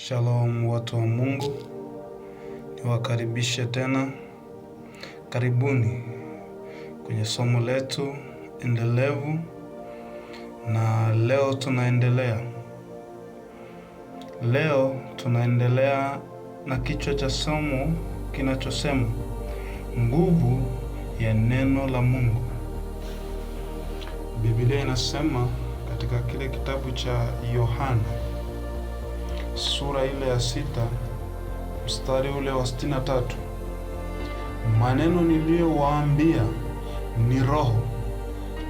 Shalom watu wa Mungu, niwakaribishe tena. Karibuni kwenye somo letu endelevu, na leo tunaendelea na kichwa cha somo kinachosema nguvu ya neno la Mungu. Biblia inasema katika kile kitabu cha Yohana sura ile ya 6 mstari ule wa 63, maneno niliyowaambia ni roho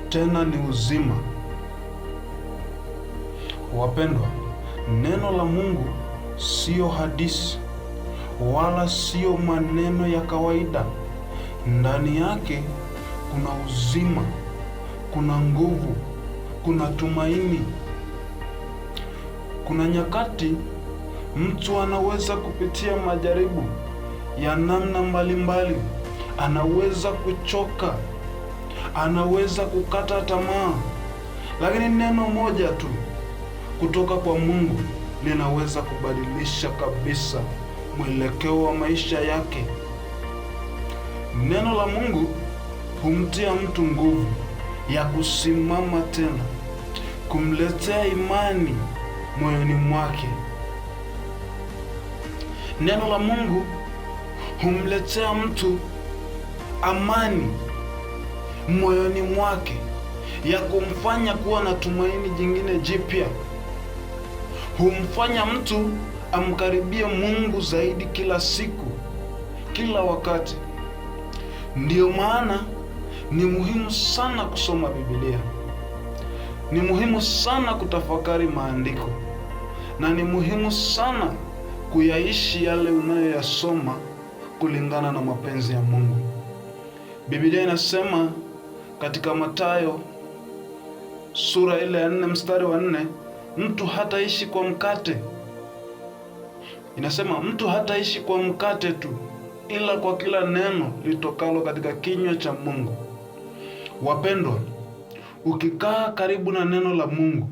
tena ni uzima. Wapendwa, neno la Mungu sio hadithi wala sio maneno ya kawaida. Ndani yake kuna uzima, kuna nguvu, kuna tumaini. Kuna nyakati mtu anaweza kupitia majaribu ya namna mbalimbali, anaweza kuchoka, anaweza kukata tamaa, lakini neno moja tu kutoka kwa Mungu linaweza kubadilisha kabisa mwelekeo wa maisha yake. Neno la Mungu humtia mtu nguvu ya kusimama tena, kumletea imani moyoni mwake. Neno la Mungu humletea mtu amani moyoni mwake ya kumfanya kuwa na tumaini jingine jipya. Humfanya mtu amkaribie Mungu zaidi kila siku, kila wakati. Ndiyo maana ni muhimu sana kusoma Biblia. Ni muhimu sana kutafakari maandiko, na ni muhimu sana kuyaishi yale unayoyasoma kulingana na mapenzi ya Mungu. Biblia inasema katika Mathayo sura ile ya 4 mstari wa 4, mtu hataishi kwa mkate. Inasema mtu hataishi kwa mkate tu, ila kwa kila neno litokalo katika kinywa cha Mungu. Wapendwa, ukikaa karibu na neno la Mungu,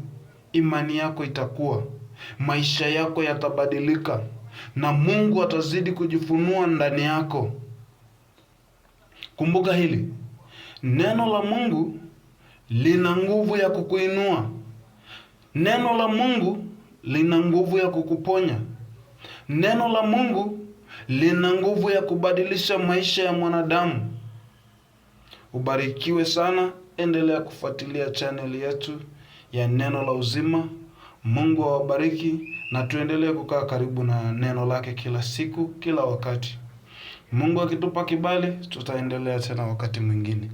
imani yako itakuwa, maisha yako yatabadilika, na Mungu atazidi kujifunua ndani yako. Kumbuka hili, neno la Mungu lina nguvu ya kukuinua. Neno la Mungu lina nguvu ya kukuponya. Neno la Mungu lina nguvu ya kubadilisha maisha ya mwanadamu. Ubarikiwe sana. Endelea kufuatilia channel yetu ya Neno la Uzima. Mungu awabariki, na tuendelee kukaa karibu na neno lake kila siku, kila wakati. Mungu akitupa kibali, tutaendelea tena wakati mwingine.